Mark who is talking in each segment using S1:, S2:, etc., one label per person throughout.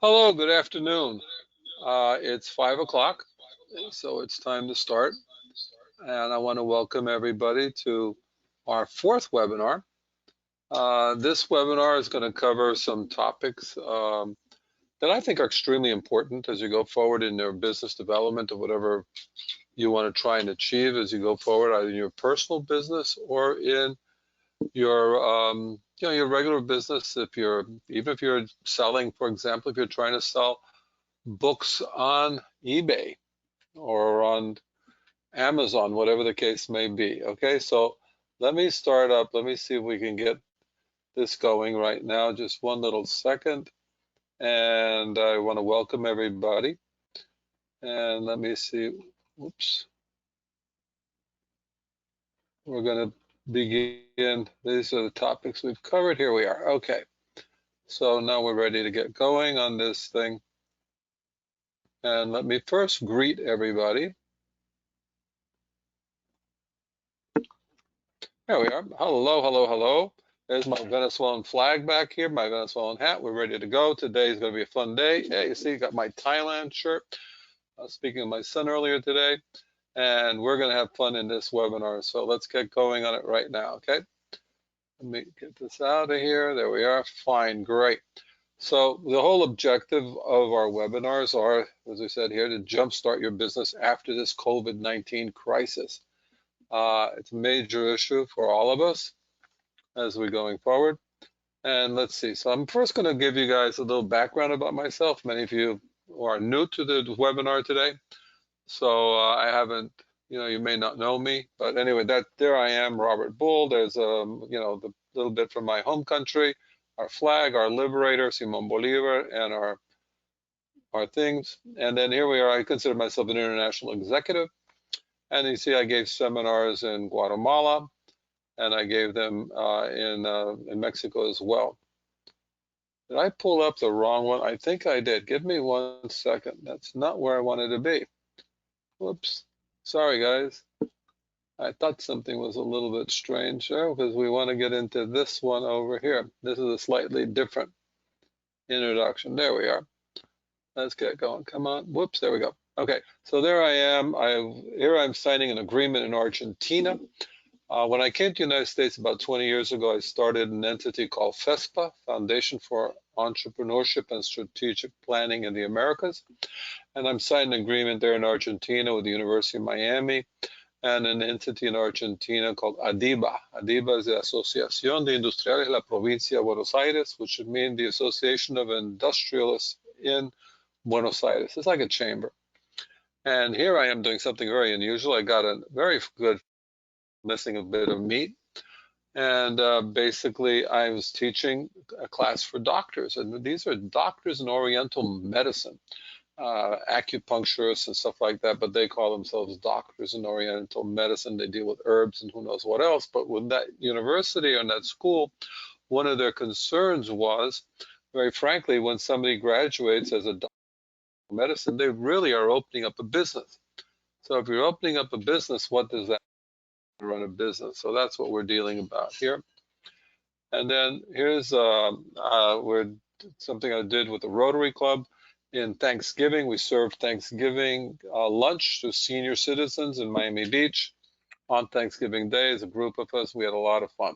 S1: Hello, good afternoon. It's 5 o'clock, so it's time to start. And I want to welcome everybody to our fourth webinar. This webinar is going to cover some topics that I think are extremely important as you go forward in your business development or whatever you want to try and achieve as you go forward, either in your personal business or in your regular business. Even if you're selling, for example, if you're trying to sell books on eBay or on Amazon, whatever the case may be. Okay, so let me start up. Let me see if we can get this going right now. Just one little second. And I want to welcome everybody. And let me see. Whoops. We're going to begin. These are the topics we've covered. Here we are. Okay. So now we're ready to get going on this thing. And let me first greet everybody. There we are. Hello, hello, hello. There's my Venezuelan flag back here, my Venezuelan hat. We're ready to go. Today is going to be a fun day. Hey, you see, got my Thailand shirt. I was speaking with my son earlier today, and we're going to have fun in this webinar. So let's get going on it right now, okay? Let me get this out of here. There we are. Fine, great. So the whole objective of our webinars are, as I said here, to jumpstart your business after this COVID-19 crisis. It's a major issue for all of us as we're going forward. And let's see. So I'm first going to give you guys a little background about myself. Many of you are new to the webinar today. So I haven't, you may not know me, but anyway, there I am, Robert Bull. There's the little bit from my home country, our flag, our liberator, Simon Bolivar, and our things. And then here we are. I consider myself an international executive. And you see, I gave seminars in Guatemala, and I gave them in Mexico as well. Did I pull up the wrong one? I think I did. Give me 1 second. That's not where I wanted to be. Whoops. Sorry, guys. I thought something was a little bit strange there because we want to get into this one over here. This is a slightly different introduction. There we are. Let's get going. Come on. Whoops. There we go. Okay. So there I am. Here I'm signing an agreement in Argentina. When I came to the United States about 20 years ago, I started an entity called FESPA, Foundation for Entrepreneurship and Strategic Planning in the Americas. And I'm signing an agreement there in Argentina with the University of Miami and an entity in Argentina called ADIBA. ADIBA is the Asociación de Industriales de la Provincia de Buenos Aires, which would mean the Association of Industrialists in Buenos Aires. It's like a chamber. And here I am doing something very unusual. I got a very good missing a bit of meat. And basically, I was teaching a class for doctors. And these are doctors in Oriental medicine, acupuncturists and stuff like that, but they call themselves doctors in Oriental medicine. They deal with herbs and who knows what else. But with that university and that school, one of their concerns was, very frankly, when somebody graduates as a doctor of medicine, they really are opening up a business. So if you're opening up a business, what does that mean to run a business? So that's what we're dealing about here. And then here's something I did with the Rotary Club. In Thanksgiving, we served Thanksgiving lunch to senior citizens in Miami Beach on Thanksgiving Day. As a group of us, we had a lot of fun.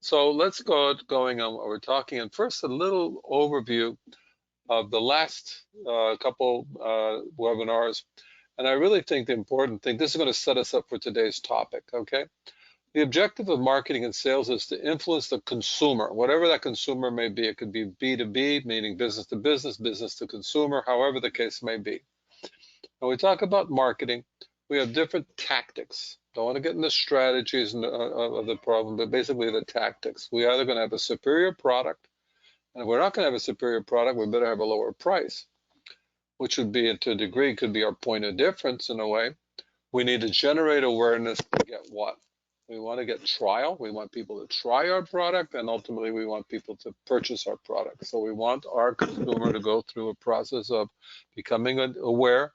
S1: So let's going on what we're talking. And first, a little overview of the last couple webinars. And I really think the important thing, this is going to set us up for today's topic, okay? The objective of marketing and sales is to influence the consumer, whatever that consumer may be. It could be B2B, meaning business to business, business to consumer, however the case may be. When we talk about marketing, we have different tactics. Don't want to get into strategies of the problem, but basically the tactics. We're either going to have a superior product, and if we're not going to have a superior product, we better have a lower price, which would be, to a degree, could be our point of difference in a way. We need to generate awareness to get what? We want to get trial. We want people to try our product, and ultimately we want people to purchase our product. So we want our consumer to go through a process of becoming aware,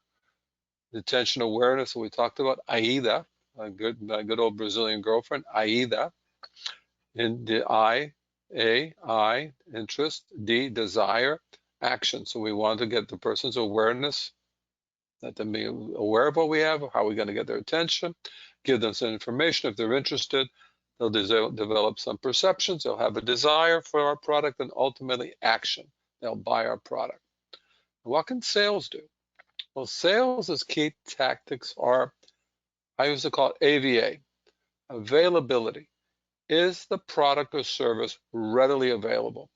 S1: attention awareness. We talked about AIDA, my good old Brazilian girlfriend, AIDA. In the I, interest, D, desire, action. So we want to get the person's awareness, let them be aware of what we have, how we're going to get their attention, give them some information if they're interested. They'll develop some perceptions, they'll have a desire for our product, and ultimately action. They'll buy our product. What can sales do? Well, sales' key tactics are, I used to call it AVA, availability. Is the product or service readily available?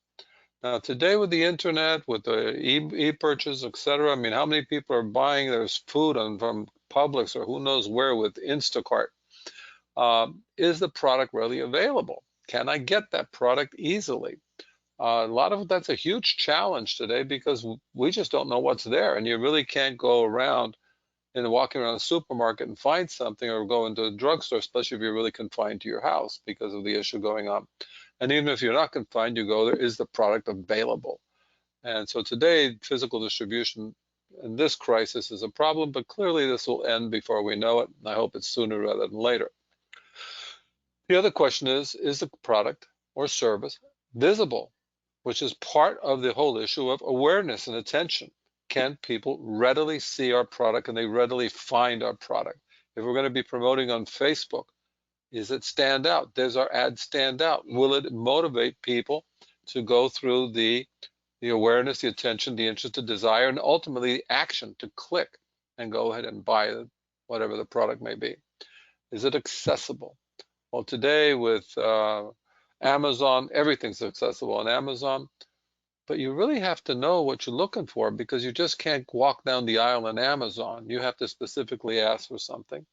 S1: Now, today with the internet, with the e-purchase, etc., I mean, how many people are buying there's food from Publix or who knows where with Instacart? Is the product really available? Can I get that product easily? A lot of that's a huge challenge today because we just don't know what's there, and you really can't go around and walking around a supermarket and find something, or go into a drugstore, especially if you're really confined to your house because of the issue going on. And even if you're not confined, you go there, is the product available? And so today, physical distribution in this crisis is a problem, but clearly this will end before we know it. And I hope it's sooner rather than later. The other question is the product or service visible, which is part of the whole issue of awareness and attention. Can people readily see our product and they readily find our product? If we're going to be promoting on Facebook, is it stand out? Does our ad stand out? Will it motivate people to go through the awareness, the attention, the interest, the desire, and ultimately the action to click and go ahead and buy whatever the product may be? Is it accessible? Well, today with Amazon, everything's accessible on Amazon, but you really have to know what you're looking for because you just can't walk down the aisle in Amazon. You have to specifically ask for something.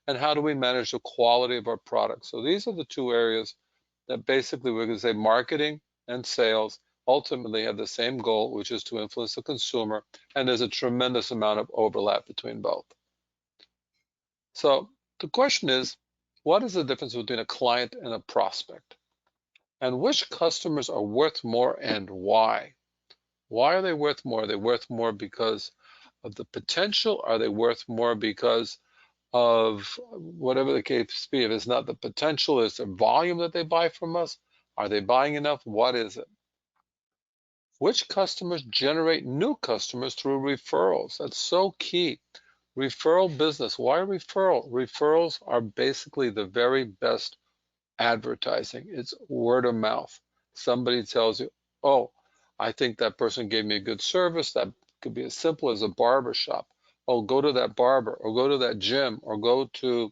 S1: And how do we manage the quality of our products? So these are the two areas that basically we're going to say marketing and sales ultimately have the same goal, which is to influence the consumer. And there's a tremendous amount of overlap between both. So the question is, what is the difference between a client and a prospect? And which customers are worth more and why? Why are they worth more? Are they worth more because of the potential? Are they worth more because of whatever the case be? If it's not the potential, is the volume that they buy from us? Are they buying enough? What is it? Which customers generate new customers through referrals? That's so key. Referral business. Why referral? Referrals are basically the very best advertising. It's word of mouth. Somebody tells you, oh, I think that person gave me a good service. That could be as simple as a barber shop. Oh, go to that barber, or go to that gym, or go to,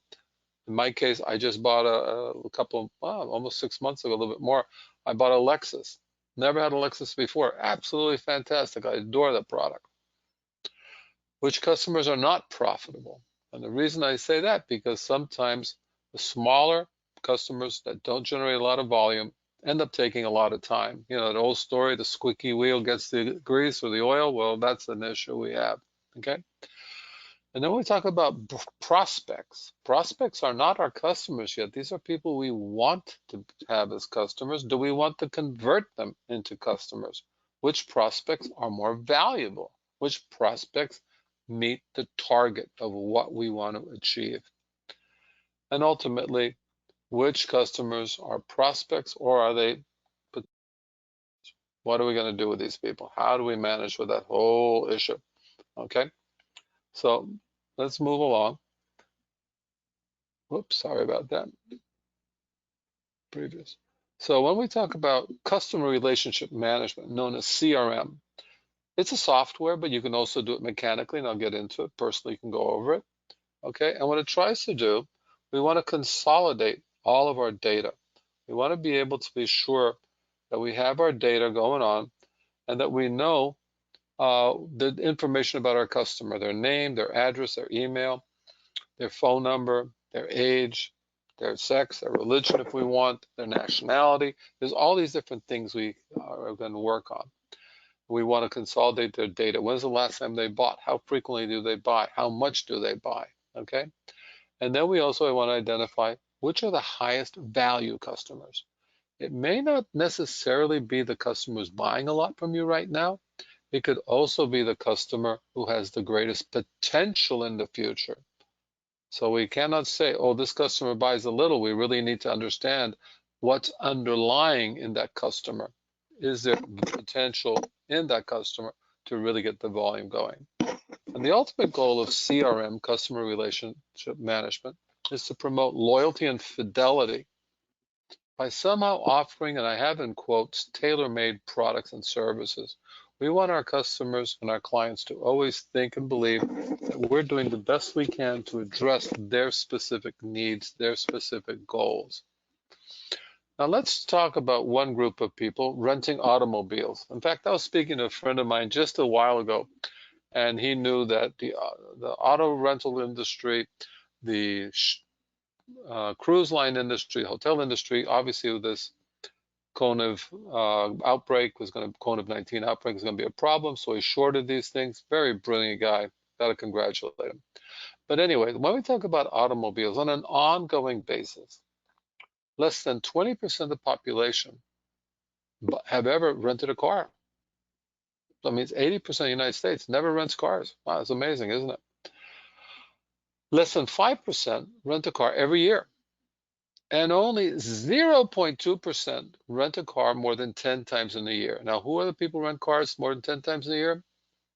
S1: in my case, I just bought a couple, almost 6 months ago, a little bit more. I bought a Lexus. Never had a Lexus before. Absolutely fantastic. I adore the product. Which customers are not profitable? And the reason I say that, because sometimes the smaller customers that don't generate a lot of volume end up taking a lot of time. You know, the old story, the squeaky wheel gets the grease or the oil. Well, that's an issue we have, okay? And then we talk about prospects. Prospects are not our customers yet. These are people we want to have as customers. Do we want to convert them into customers? Which prospects are more valuable? Which prospects meet the target of what we want to achieve? And ultimately, which customers are prospects, or are they? What are we going to do with these people? How do we manage with that whole issue? Okay, so let's move along. Whoops, sorry about that. Previous. So when we talk about customer relationship management, known as CRM, it's a software, but you can also do it mechanically, and I'll get into it. Personally, you can go over it. Okay, and what it tries to do, we want to consolidate all of our data. We want to be able to be sure that we have our data going on and that we know the information about our customer, their name, their address, their email, their phone number, their age, their sex, their religion if we want, their nationality. There's all these different things we are going to work on. We want to consolidate their data. When's the last time they bought? How frequently do they buy? How much do they buy? Okay. And then we also want to identify which are the highest value customers. It may not necessarily be the customer who's buying a lot from you right now. It could also be the customer who has the greatest potential in the future. So we cannot say, oh, this customer buys a little. We really need to understand what's underlying in that customer. Is there potential in that customer to really get the volume going. And the ultimate goal of CRM, customer relationship management, is to promote loyalty and fidelity by somehow offering, and I have in quotes, tailor-made products and services. We want our customers and our clients to always think and believe that we're doing the best we can to address their specific needs, their specific goals. Now let's talk about one group of people renting automobiles. In fact, I was speaking to a friend of mine just a while ago, and he knew that the auto rental industry, the cruise line industry, hotel industry, obviously with this COVID-19 outbreak was going to be a problem, so he shorted these things. Very brilliant guy. Got to congratulate him. But anyway, when we talk about automobiles on an ongoing basis, less than 20% of the population have ever rented a car. That means 80% of the United States never rents cars. Wow, that's amazing, isn't it? Less than 5% rent a car every year. And only 0.2% rent a car more than 10 times in a year. Now, who are the people who rent cars more than 10 times in a year?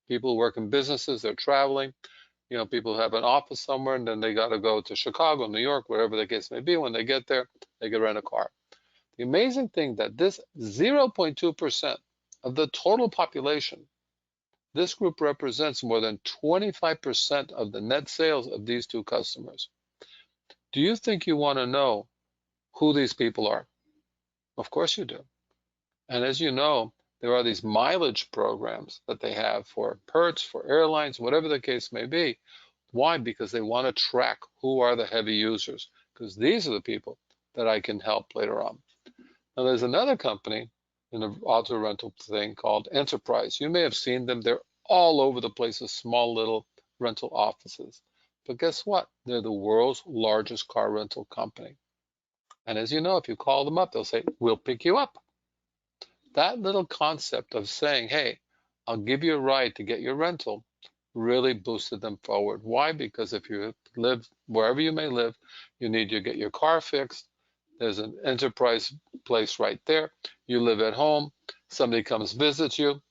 S1: People who work in businesses, they're traveling. You know, people who have an office somewhere and then they got to go to Chicago, New York, wherever the case may be. When they get there, they can rent a car. The amazing thing that this 0.2% of the total population, this group represents more than 25% of the net sales of these two customers. Do you think you want to know who these people are? Of course you do. And as you know, there are these mileage programs that they have for Hertz, for airlines, whatever the case may be. Why? Because they want to track who are the heavy users, because these are the people that I can help later on. Now, there's another company in the auto rental thing called Enterprise. You may have seen them. They're all over the place, small little rental offices. But guess what? They're the world's largest car rental company. And as you know, if you call them up, they'll say, we'll pick you up. That little concept of saying, hey, I'll give you a ride to get your rental really boosted them forward. Why? Because if you live wherever you may live, you need to get your car fixed. There's an Enterprise place right there. You live at home. Somebody comes visits you.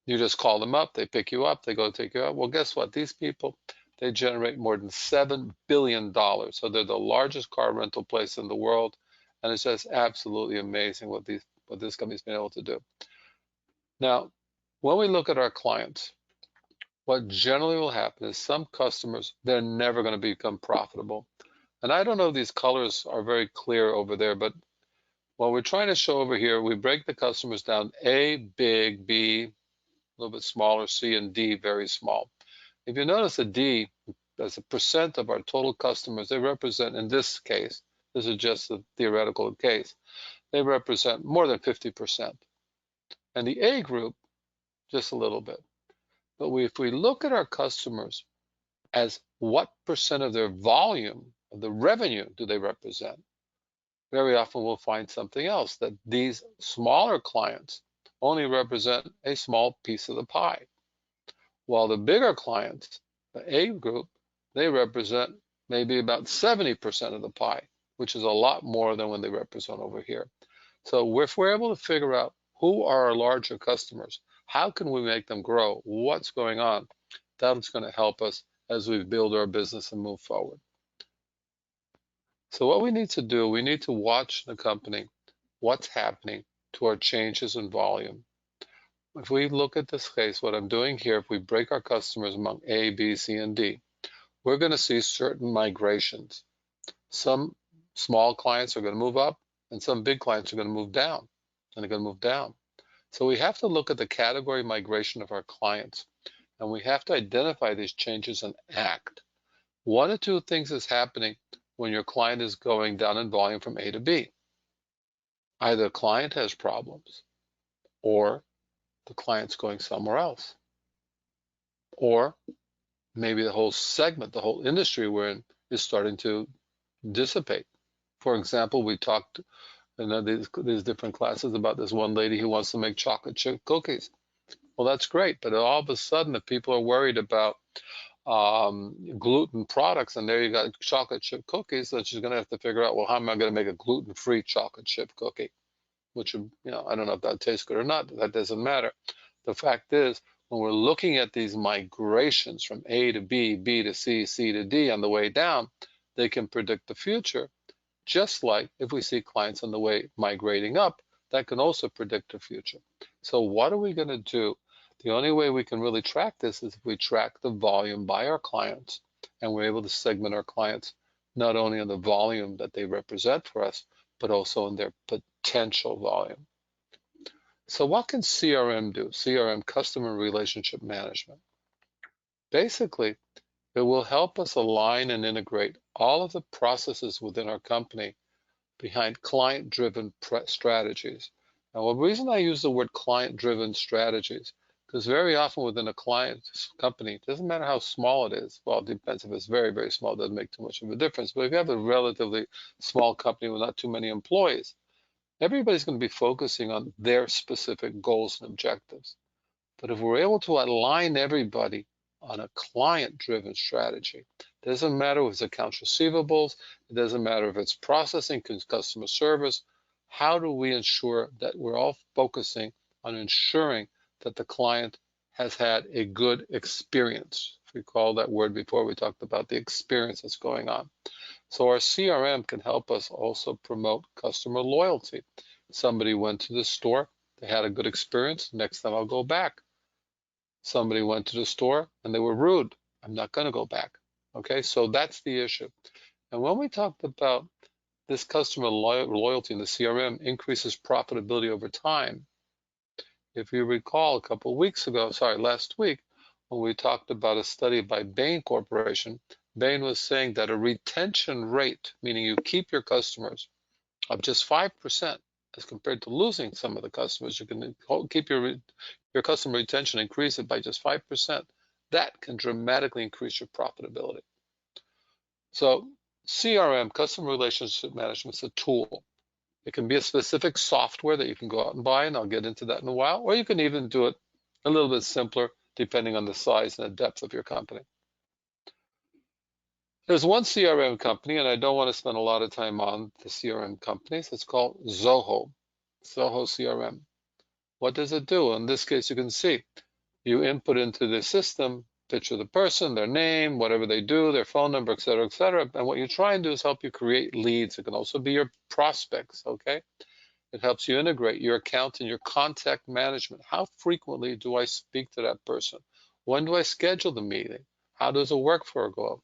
S1: You just call them up. They pick you up. They go take you out. Well, guess what? These people, they generate more than $7 billion. So they're the largest car rental place in the world. And it's just absolutely amazing what this company's been able to do. Now, when we look at our clients, what generally will happen is some customers, they're never going to become profitable. And I don't know if these colors are very clear over there, but what we're trying to show over here, we break the customers down: A, big; B, a little bit smaller; C and D, very small. If you notice a D, as a percent of our total customers, they represent, in this case, this is just a theoretical case, they represent more than 50%. And the A group, just a little bit. But if we look at our customers as what percent of their volume, of the revenue, do they represent, very often we'll find something else, that these smaller clients only represent a small piece of the pie, while the bigger clients, the A group, they represent maybe about 70% of the pie, which is a lot more than when they represent over here. So if we're able to figure out who are our larger customers, how can we make them grow, what's going on, that's going to help us as we build our business and move forward. So what we need to do, we need to watch the company, what's happening to our changes in volume. If we look at this case, what I'm doing here, if we break our customers among A, B, C, and D, we're going to see certain migrations. Some small clients are going to move up, and some big clients are going to move down, and they're going to move down. So we have to look at the category migration of our clients, and we have to identify these changes and act. One or two things is happening when your client is going down in volume from A to B. Either the client has problems, or the client's going somewhere else, or maybe the whole segment, the whole industry we're in, is starting to dissipate. For example, we talked in these different classes about this one lady who wants to make chocolate chip cookies. Well, that's great, but all of a sudden, if people are worried about gluten products, and there you got chocolate chip cookies, then she's going to have to figure out, well, how am I going to make a gluten-free chocolate chip cookie? Which, I don't know if that tastes good or not. That doesn't matter. The fact is, when we're looking at these migrations from A to B, B to C, C to D on the way down, they can predict the future. Just like if we see clients on the way migrating up, that can also predict the future. So what are we going to do? The only way we can really track this is if we track the volume by our clients, and we're able to segment our clients not only on the volume that they represent for us, but also in their potential volume. So what can CRM do? CRM, Customer Relationship Management. Basically, it will help us align and integrate all of the processes within our company behind client-driven strategies. Now, the reason I use the word client-driven strategies, because very often within a client company, it doesn't matter how small it is. Well, it depends. If it's very, very small, it doesn't make too much of a difference. But if you have a relatively small company with not too many employees, everybody's going to be focusing on their specific goals and objectives. But if we're able to align everybody on a client-driven strategy, it doesn't matter if it's accounts receivables, it doesn't matter if it's processing, customer service, how do we ensure that we're all focusing on ensuring that the client has had a good experience? If we call that word before, we talked about the experience that's going on. So our CRM can help us also promote customer loyalty. Somebody went to the store, they had a good experience, next time I'll go back. Somebody went to the store and they were rude, I'm not going to go back. Okay, so that's the issue. And when we talked about this customer loyalty in the CRM increases profitability over time, if you recall a couple of weeks ago, last week, when we talked about a study by Bain Corporation, Bain was saying that a retention rate, meaning you keep your customers, of just 5%, as compared to losing some of the customers, you can keep your customer retention, increase it by just 5%. That can dramatically increase your profitability. So CRM, Customer Relationship Management, is a tool. It can be a specific software that you can go out and buy, and I'll get into that in a while, or you can even do it a little bit simpler depending on the size and the depth of your company. There's one CRM company, and I don't want to spend a lot of time on the CRM companies. It's called Zoho CRM. What does it do? In this case, you can see you input into the system, picture of the person, their name, whatever they do, their phone number, et cetera, and what you try and do is help you create leads. It can also be your prospects, okay? It helps you integrate your account and your contact management. How frequently do I speak to that person? When do I schedule the meeting? How does a workflow go?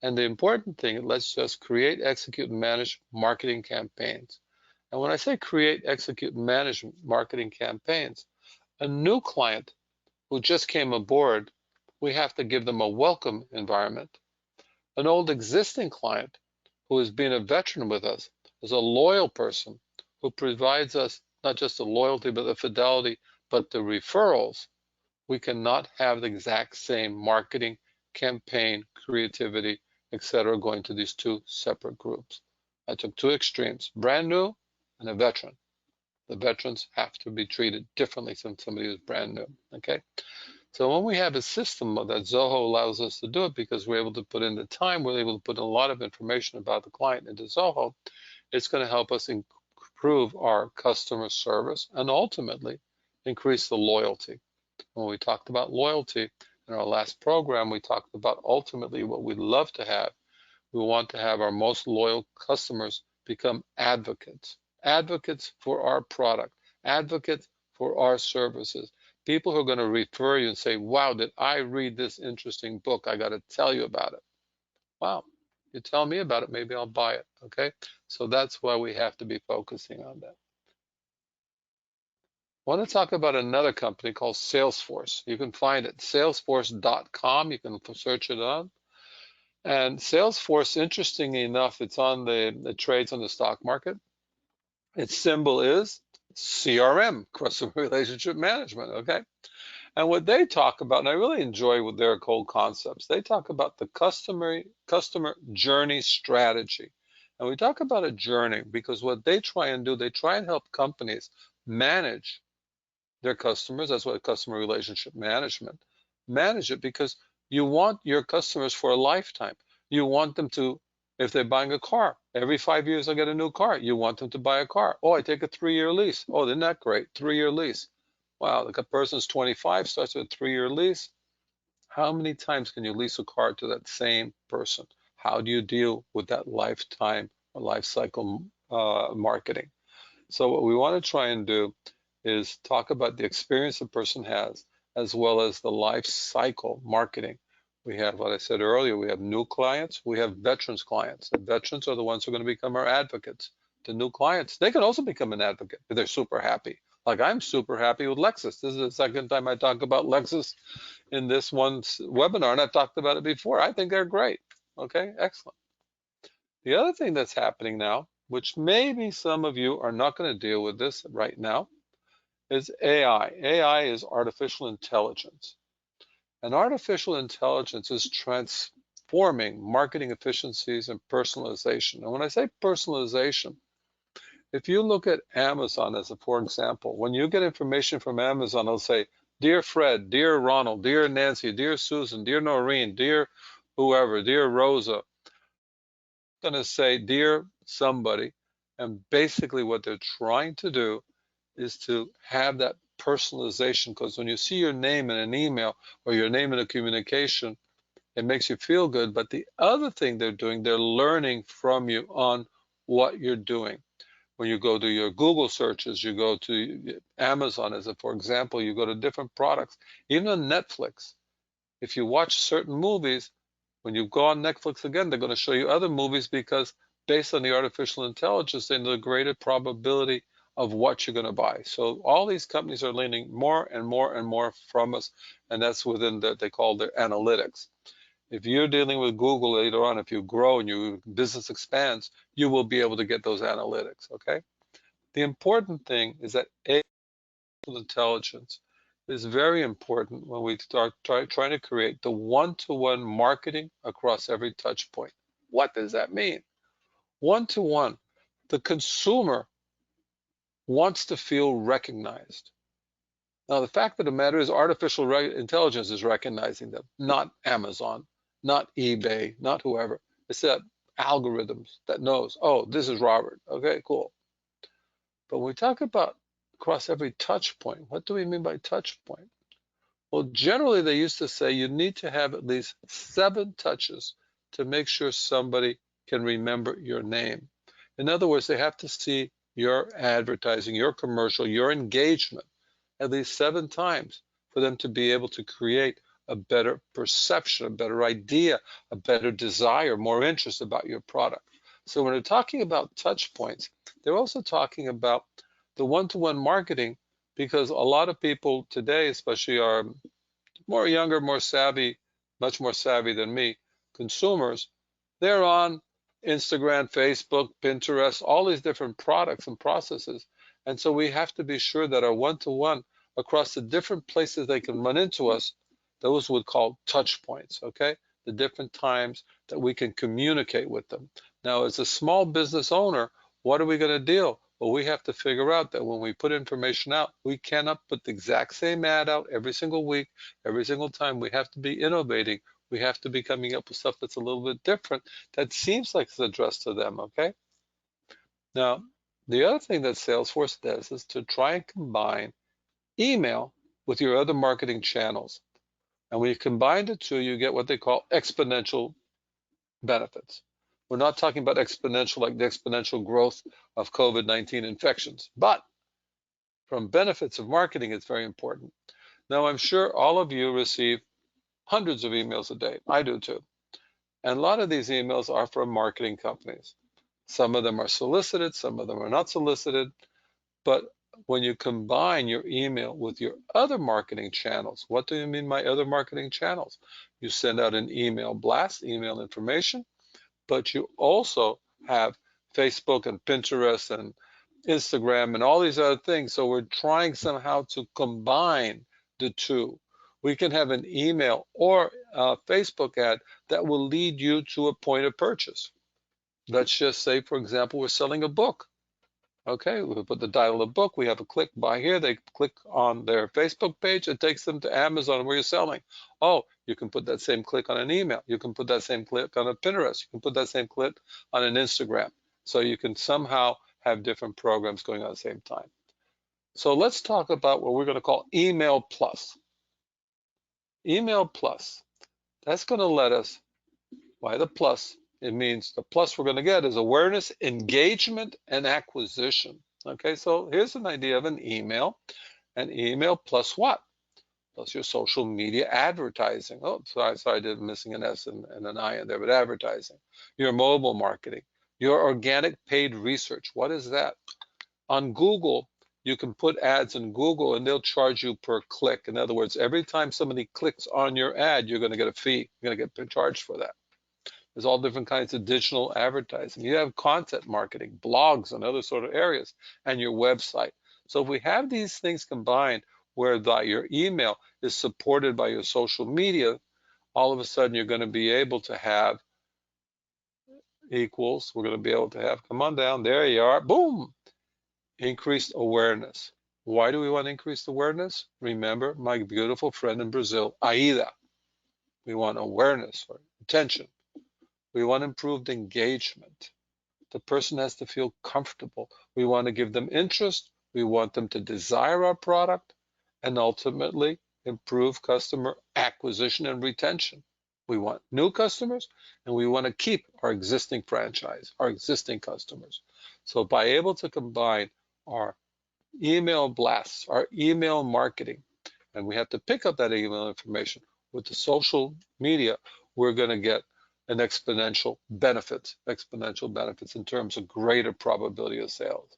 S1: And the important thing, it lets us create, execute, and manage marketing campaigns. And when I say create, execute, and manage marketing campaigns, a new client who just came aboard, we have to give them a welcome environment. An old existing client who has been a veteran with us is a loyal person who provides us not just the loyalty, but the fidelity, but the referrals. We cannot have the exact same marketing, campaign, creativity, etc., going to these two separate groups. I took two extremes, brand new and a veteran. The veterans have to be treated differently than somebody who's brand new, okay? So when we have a system that Zoho allows us to do it, because we're able to put in the time, we're able to put in a lot of information about the client into Zoho, it's going to help us improve our customer service and ultimately increase the loyalty. When we talked about loyalty in our last program, we talked about ultimately what we'd love to have. We want to have our most loyal customers become advocates, advocates for our product, advocates for our services, people who are going to refer you and say, wow, did I read this interesting book? I got to tell you about it. Wow, you tell me about it, maybe I'll buy it, okay? So that's why we have to be focusing on that. I want to talk about another company called Salesforce. You can find it, salesforce.com. You can search it on. And Salesforce, interestingly enough, it's on it trades on the stock market. Its symbol is CRM, Customer Relationship Management, okay? And what they talk about, and I really enjoy with their whole concepts, they talk about the customer journey strategy. And we talk about a journey because what they try and do, they try and help companies manage their customers. That's what customer relationship management. Manage it because you want your customers for a lifetime. You want them to, if they're buying a car, every 5 years they'll get a new car. You want them to buy a car. Oh, I take a 3-year lease. Oh, isn't that great? 3-year lease. Wow, the person's 25, starts with a 3-year lease. How many times can you lease a car to that same person? How do you deal with that lifetime or life cycle marketing? So what we want to try and do is talk about the experience a person has, as well as the life cycle marketing. We have, what I said earlier, we have new clients, we have veterans clients. The veterans are the ones who are going to become our advocates. The new clients, they can also become an advocate if they're super happy. Like I'm super happy with Lexus. This is the second time I talk about Lexus in this one webinar, and I've talked about it before. I think they're great. Okay, excellent. The other thing that's happening now, which maybe some of you are not going to deal with this right now, is AI. AI is artificial intelligence. And artificial intelligence is transforming marketing efficiencies and personalization. And when I say personalization, if you look at Amazon as a for example, when you get information from Amazon, it'll say, Dear Fred, Dear Ronald, Dear Nancy, Dear Susan, Dear Noreen, Dear whoever, Dear Rosa, going to say, Dear somebody. And basically what they're trying to do is to have that personalization, because when you see your name in an email or your name in a communication, it makes you feel good. But the other thing they're doing, they're learning from you on what you're doing. When you go to your Google searches, you go to Amazon as a for example, you go to different products, even on Netflix. If you watch certain movies, when you go on Netflix again, they're going to show you other movies because based on the artificial intelligence, they know the greater probability of what you're going to buy. So all these companies are learning more and more and more from us, and that's within the, they call their analytics. If you're dealing with Google later on, if you grow and your business expands, you will be able to get those analytics, okay? The important thing is that artificial intelligence is very important when we start trying to create the one-to-one marketing across every touch point. What does that mean? One-to-one. The consumer wants to feel recognized. Now, the fact of the matter is artificial intelligence is recognizing them, not Amazon, not eBay, not whoever. It's that algorithms that knows, oh, this is Robert. Okay, cool. But when we talk about across every touch point, what do we mean by touch point? Well, generally they used to say you need to have at least 7 touches to make sure somebody can remember your name. In other words, they have to see your advertising, your commercial, your engagement at least 7 times for them to be able to create a better perception, a better idea, a better desire, more interest about your product. So when they're talking about touch points, they're also talking about the one-to-one marketing, because a lot of people today, especially our more younger, more savvy, much more savvy than me, consumers, they're on Instagram, Facebook, Pinterest, all these different products and processes. And so we have to be sure that our one-to-one across the different places they can run into us, those would call touch points, okay? The different times that we can communicate with them. Now, as a small business owner, what are we going to deal? Well, we have to figure out that when we put information out, we cannot put the exact same ad out every single week, every single time. We have to be innovating. We have to be coming up with stuff that's a little bit different that seems like it's addressed to them, okay? Now, the other thing that Salesforce does is to try and combine email with your other marketing channels. And when you combine the two, you get what they call exponential benefits. We're not talking about exponential like the exponential growth of COVID-19 infections, but from benefits of marketing, it's very important. Now, I'm sure all of you receive hundreds of emails a day. I do too. And a lot of these emails are from marketing companies. Some of them are solicited, some of them are not solicited. But when you combine your email with your other marketing channels, what do you mean by other marketing channels? You send out an email blast, email information, but you also have Facebook and Pinterest and Instagram and all these other things. So we're trying somehow to combine the two. We can have an email or a Facebook ad that will lead you to a point of purchase. Let's just say, for example, we're selling a book. Okay, we put the title of the book, we have a click buy here, they click on their Facebook page, it takes them to Amazon where you're selling. Oh, you can put that same click on an email, you can put that same click on a Pinterest, you can put that same click on an Instagram. So you can somehow have different programs going on at the same time. So let's talk about what we're going to call email plus. Email plus. That's going to let us, why the plus? It means the plus we're going to get is awareness, engagement, and acquisition. Okay, so here's an idea of an email. An email plus what? Plus your social media advertising. Oh, sorry, I did missing an S and an I in there, but advertising. Your mobile marketing. Your organic paid research. What is that? On Google, you can put ads in Google and they'll charge you per click. In other words, every time somebody clicks on your ad, you're going to get a fee. You're going to get charged for that. There's all different kinds of digital advertising. You have content marketing, blogs, and other sort of areas, and your website. So if we have these things combined, whereby your email is supported by your social media, all of a sudden you're going to be able to have equals. We're going to be able to have, come on down, there you are, boom, increased awareness. Why do we want increased awareness? Remember my beautiful friend in Brazil, Aida. We want awareness or attention. We want improved engagement. The person has to feel comfortable. We want to give them interest. We want them to desire our product and ultimately improve customer acquisition and retention. We want new customers and we want to keep our existing franchise, our existing customers. So by able to combine our email blasts, our email marketing, and we have to pick up that email information with the social media, we're going to get an exponential benefits in terms of greater probability of sales.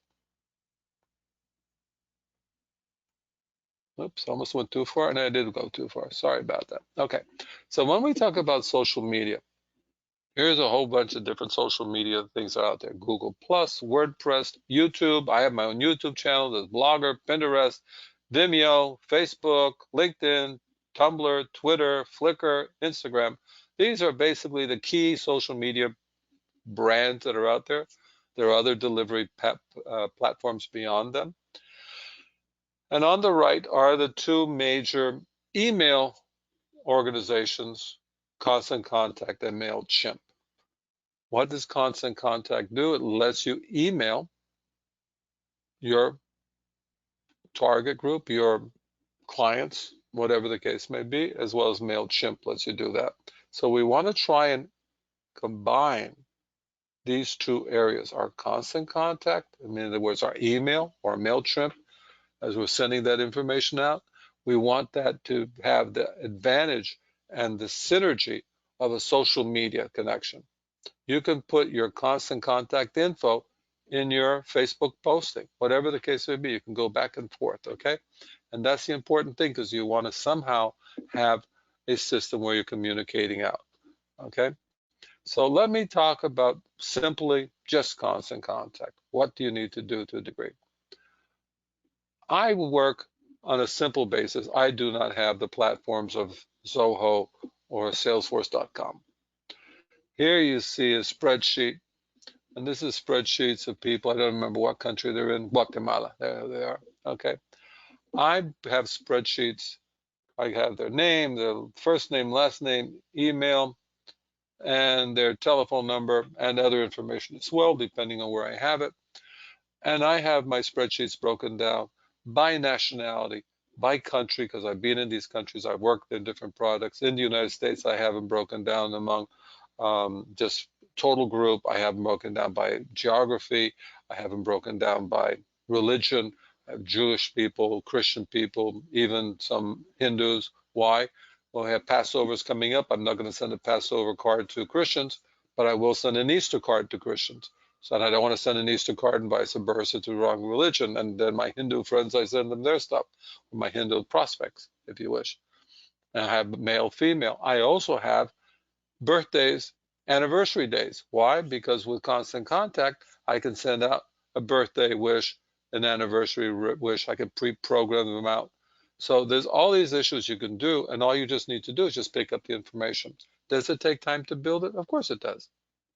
S1: Oops, almost went too far, and I did go too far. Sorry about that. Okay, so when we talk about social media, here's a whole bunch of different social media things that are out there. Google Plus, WordPress, YouTube. I have my own YouTube channel. There's Blogger, Pinterest, Vimeo, Facebook, LinkedIn, Tumblr, Twitter, Flickr, Instagram. These are basically the key social media brands that are out there. There are other delivery platforms beyond them. And on the right are the two major email organizations, Constant Contact and MailChimp. What does Constant Contact do? It lets you email your target group, your clients, whatever the case may be, as well as MailChimp lets you do that. So we want to try and combine these two areas, our Constant Contact, in other words, our email or MailChimp, as we're sending that information out. We want that to have the advantage and the synergy of a social media connection. You can put your Constant Contact info in your Facebook posting, whatever the case may be. You can go back and forth, okay? And that's the important thing because you want to somehow have a system where you're communicating out, okay? So let me talk about simply just Constant Contact. What do you need to do to a degree? I work on a simple basis. I do not have the platforms of Zoho or Salesforce.com. Here you see a spreadsheet, and this is spreadsheets of people. I don't remember what country they're in. Guatemala. There they are. Okay. I have spreadsheets. I have their name, their first name, last name, email, and their telephone number and other information as well, depending on where I have it. And I have my spreadsheets broken down by nationality, by country, because I've been in these countries. I've worked in different products. In the United States, I have them broken down among just total group. I have them broken down by geography. I have them broken down by religion. I have Jewish people, Christian people, even some Hindus. Why? Well, we have Passovers coming up. I'm not going to send a Passover card to Christians, but I will send an Easter card to Christians. So I don't want to send an Easter card and vice versa to the wrong religion. And then my Hindu friends, I send them their stuff, or my Hindu prospects, if you wish. And I have male, female. I also have birthdays, anniversary days. Why? Because with Constant Contact, I can send out a birthday wish, an anniversary wish. I can pre-program them out. So there's all these issues you can do, and all you just need to do is just pick up the information. Does it take time to build it? Of course it does.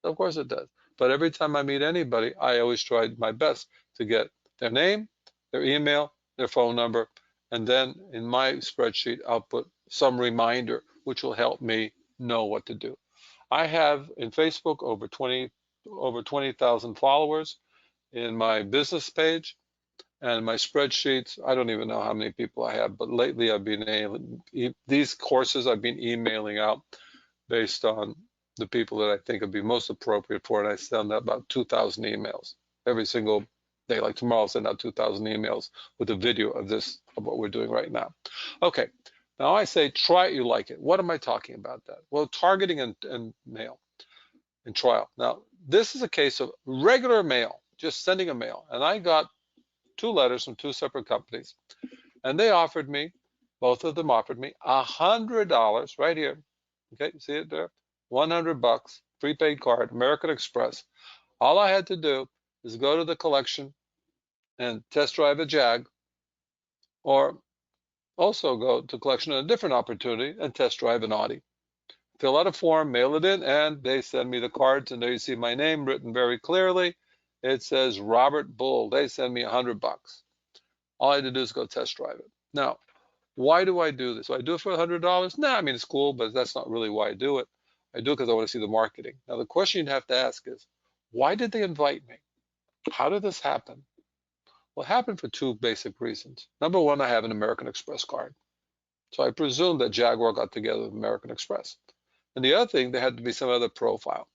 S1: Of course it does. But every time I meet anybody, I always try my best to get their name, their email, their phone number, and then in my spreadsheet, I'll put some reminder, which will help me know what to do. I have in Facebook over 20,000 followers in my business page, And my spreadsheets, I don't even know how many people I have, but lately I've been these courses I've been emailing out based on the people that I think would be most appropriate for it. I send out about 2,000 emails every single day. Like tomorrow, I'll send out 2,000 emails with a video of this, of what we're doing right now. Okay, now I say try it, you like it. What am I talking about that? Well, targeting and mail and trial. Now, this is a case of regular mail, just sending a mail. And I got 2 letters from 2 separate companies, and they offered me, both of them offered me $100 right here. Okay, you see it there? 100 bucks, prepaid card, American Express. All I had to do is go to the collection and test drive a Jag, or also go to collection on a different opportunity and test drive an Audi. Fill out a form, mail it in, and they send me the cards, and there you see my name written very clearly. It says Robert Bull. They send me 100 bucks. All I had to do is go test drive it. Now, why do I do this? Do I do it for $100? Nah, I mean, it's cool, but that's not really why I do it. I do it because I want to see the marketing. Now, the question you have to ask is, why did they invite me? How did this happen? Well, it happened for 2 basic reasons. Number one, I have an American Express card. So I presume that Jaguar got together with American Express. And the other thing, there had to be some other profile.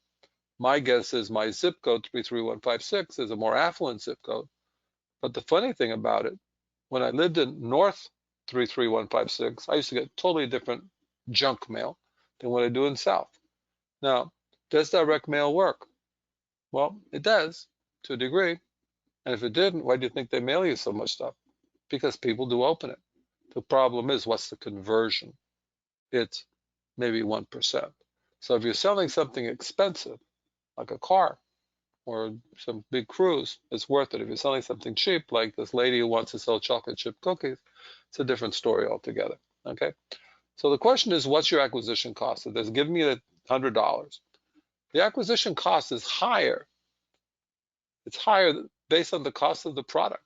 S1: My guess is my zip code, 33156, is a more affluent zip code. But the funny thing about it, when I lived in North 33156, I used to get totally different junk mail than what I do in South. Now, does direct mail work? Well, it does to a degree. And if it didn't, why do you think they mail you so much stuff? Because people do open it. The problem is, what's the conversion? It's maybe 1%. So if you're selling something expensive, like a car or some big cruise, it's worth it. If you're selling something cheap, like this lady who wants to sell chocolate chip cookies, it's a different story altogether. Okay. So the question is, what's your acquisition cost? If there's giving me the $100, the acquisition cost is higher. It's higher based on the cost of the product.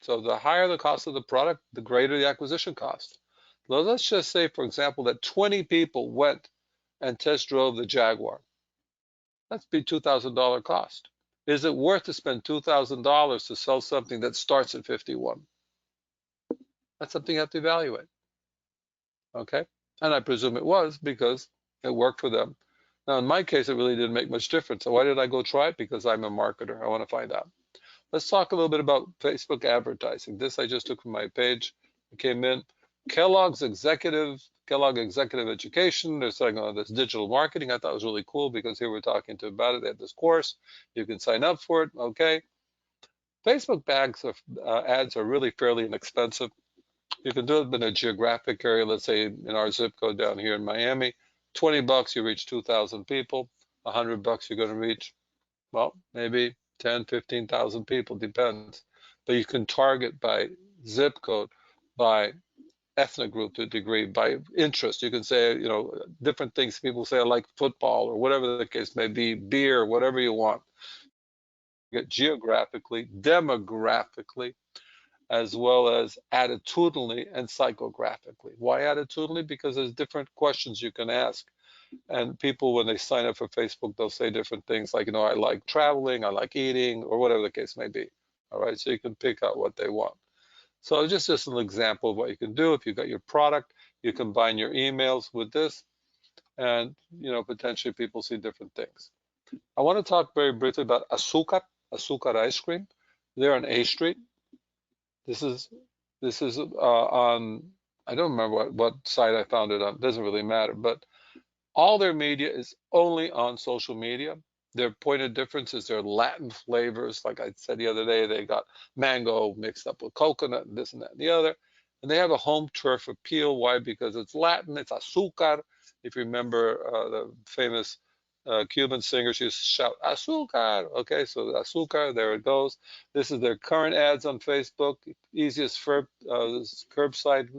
S1: So the higher the cost of the product, the greater the acquisition cost. Now let's just say, for example, that 20 people went and test drove the Jaguar. That's be $2,000 cost. Is it worth to spend $2,000 to sell something that starts at 51? That's something you have to evaluate. Okay? And I presume it was because it worked for them. Now, in my case, it really didn't make much difference. So why did I go try it? Because I'm a marketer. I want to find out. Let's talk a little bit about Facebook advertising. This I just took from my page. It came in. Kellogg Executive Education. They're saying, oh, this digital marketing. I thought it was really cool because here we're talking to about it. They have this course. You can sign up for it. Okay. Facebook ads are really fairly inexpensive. You can do it in a geographic area. Let's say in our zip code down here in Miami, 20 bucks, you reach 2,000 people. 100 bucks, you're going to reach, well, maybe 10, 15,000 people, depends. But you can target by zip code, by ethnic group to a degree, by interest. You can say, different things. People say, I like football or whatever the case may be, beer, whatever you want. Get geographically, demographically, as well as attitudinally and psychographically. Why attitudinally? Because there's different questions you can ask. And people, when they sign up for Facebook, they'll say different things like, I like traveling, I like eating, or whatever the case may be. All right, so you can pick out what they want. So just an example of what you can do. If you've got your product, you combine your emails with this, and potentially people see different things. I want to talk very briefly about Asuka Ice Cream. They're on A Street. This is on, I don't remember what site I found it on. It doesn't really matter, but all their media is only on social media. Their point of difference is their Latin flavors. Like I said the other day, they got mango mixed up with coconut and this and that and the other. And they have a home turf appeal. Why? Because it's Latin, it's azúcar. If you remember the famous Cuban singer, she used to shout, azúcar. Okay, so azúcar, there it goes. This is their current ads on Facebook. Easiest curbside,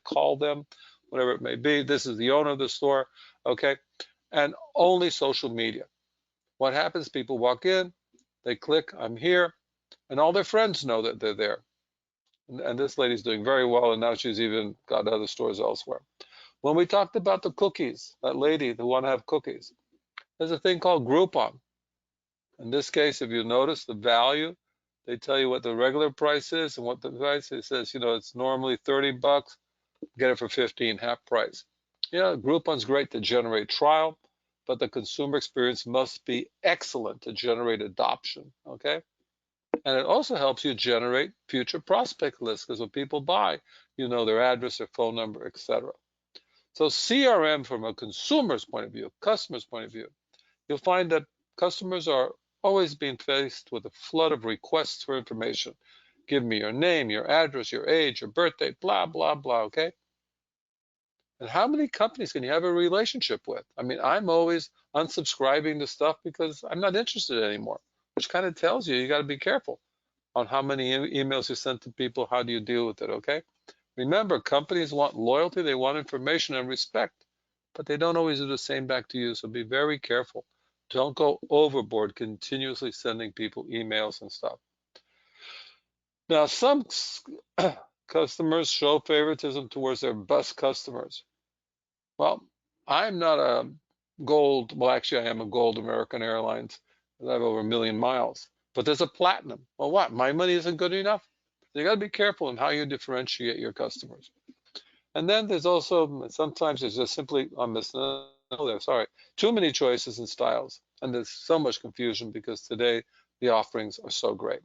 S1: call them, whatever it may be. This is the owner of the store, okay? And only social media. What happens? People walk in, they click, I'm here, and all their friends know that they're there. And this lady's doing very well, and now she's even got other stores elsewhere. When we talked about the cookies, that lady who want to have cookies, there's a thing called Groupon. In this case, if you notice the value, They tell you what the regular price is and what the price. It says, it's normally $30. Get it for 15, half price. Yeah, Groupon's great to generate trial, but the consumer experience must be excellent to generate adoption, okay? And it also helps you generate future prospect lists because when people buy, you know their address, their phone number, etc. So CRM from a consumer's point of view, customer's point of view, you'll find that customers are always being faced with a flood of requests for information. Give me your name, your address, your age, your birthday, blah, blah, blah, okay? And how many companies can you have a relationship with? I mean, I'm always unsubscribing to stuff because I'm not interested anymore, which kind of tells you got to be careful on how many emails you send to people. How do you deal with it, okay? Remember, companies want loyalty, they want information and respect, but they don't always do the same back to you, so be very careful. Don't go overboard continuously sending people emails and stuff. Now, some customers show favoritism towards their best customers. Well, I'm not a gold, well, actually, I am a gold American Airlines. I have over 1,000,000 miles, but there's a platinum. Well, what? My money isn't good enough? So you got to be careful in how you differentiate your customers. And then there's also, sometimes there's just simply, I'm missing there, sorry, too many choices and styles. And there's so much confusion because today the offerings are so great.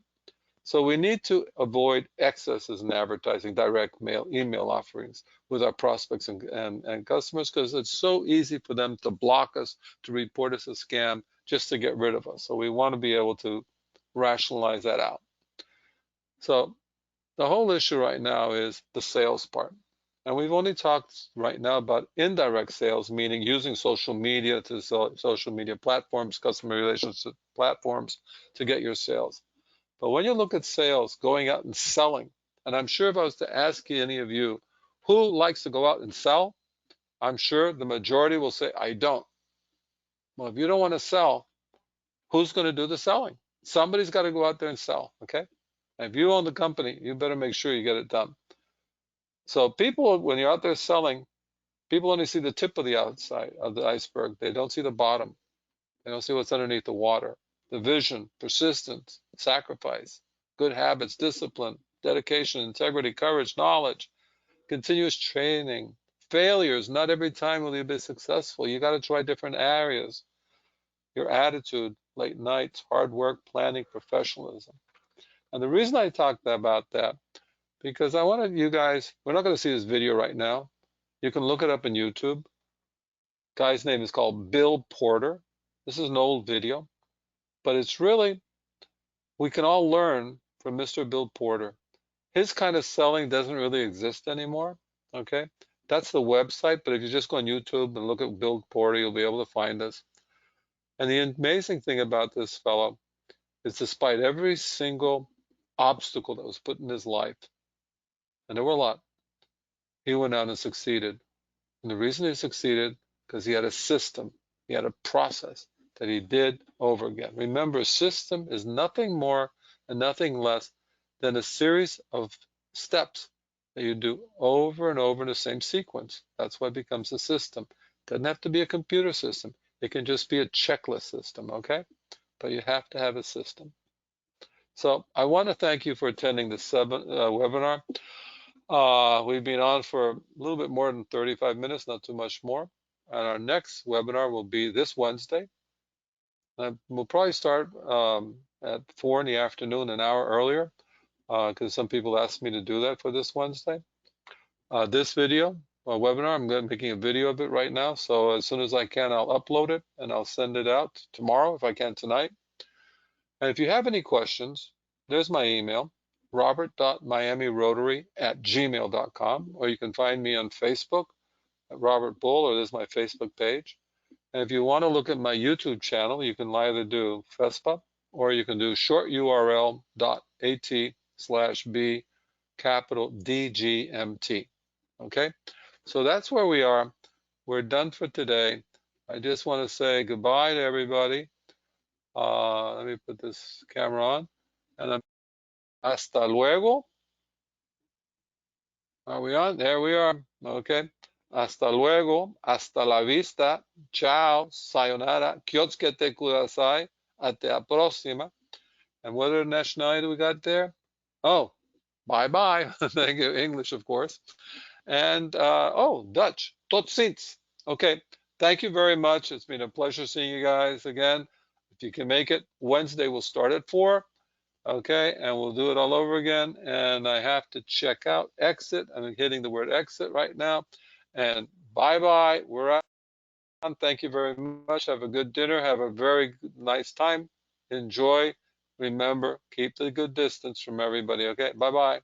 S1: So we need to avoid excesses in advertising, direct mail, email offerings with our prospects and customers because it's so easy for them to block us, to report us a scam, just to get rid of us. So we want to be able to rationalize that out. So the whole issue right now is the sales part. And we've only talked right now about indirect sales, meaning using social media to social media platforms, customer relationship platforms to get your sales. But when you look at sales, going out and selling, and I'm sure if I was to ask any of you who likes to go out and sell, I'm sure the majority will say, I don't. Well, if you don't want to sell, who's going to do the selling? Somebody's got to go out there and sell, okay? And if you own the company, you better make sure you get it done. So people, when you're out there selling, people only see the tip of the outside of the iceberg. They don't see the bottom. They don't see what's underneath the water. The vision, persistence, sacrifice, good habits, discipline, dedication, integrity, courage, knowledge, continuous training, failures. Not every time will you be successful. You got to try different areas. Your attitude, late nights, hard work, planning, professionalism. And the reason I talked about that, because I wanted you guys, we're not going to see this video right now. You can look it up in YouTube. Guy's name is called Bill Porter. This is an old video, but it's really, we can all learn from Mr. Bill Porter. His kind of selling doesn't really exist anymore, okay? That's the website, but if you just go on YouTube and look at Bill Porter, you'll be able to find us. And the amazing thing about this fellow is despite every single obstacle that was put in his life, and there were a lot, he went out and succeeded. And the reason he succeeded, because he had a system, he had a process that he did over again. Remember, a system is nothing more and nothing less than a series of steps that you do over and over in the same sequence. That's what becomes a system. It doesn't have to be a computer system. It can just be a checklist system, okay? But you have to have a system. So I want to thank you for attending this webinar. We've been on for a little bit more than 35 minutes, not too much more. And our next webinar will be this Wednesday. We'll probably start at 4 in the afternoon, an hour earlier, because some people asked me to do that for this Wednesday. This video, webinar, I'm making a video of it right now. So as soon as I can, I'll upload it and I'll send it out tomorrow if I can tonight. And if you have any questions, there's my email, robert.miamirotary@gmail.com, or you can find me on Facebook at Robert Bull, or there's my Facebook page. And if you want to look at my YouTube channel, you can either do FESPA, or you can do shorturl.at/B capital DGMT. Okay, so that's where we are. We're done for today. I just want to say goodbye to everybody. Let me put this camera on. And hasta luego. Are we on? There we are. Okay. Hasta luego. Hasta la vista. Ciao. Sayonara. Kyotsuke kudasai. Hasta la próxima. And what other nationality do we got there? Oh, bye-bye. Thank you. English, of course. And, oh, Dutch. Tot ziens. Okay. Thank you very much. It's been a pleasure seeing you guys again. If you can make it, Wednesday we'll start at 4. Okay. And we'll do it all over again. And I have to check out, exit. I'm hitting the word exit right now. And bye-bye. We're out. Thank you very much. Have a good dinner. Have a very nice time. Enjoy. Remember, keep the good distance from everybody. Okay. Bye-bye.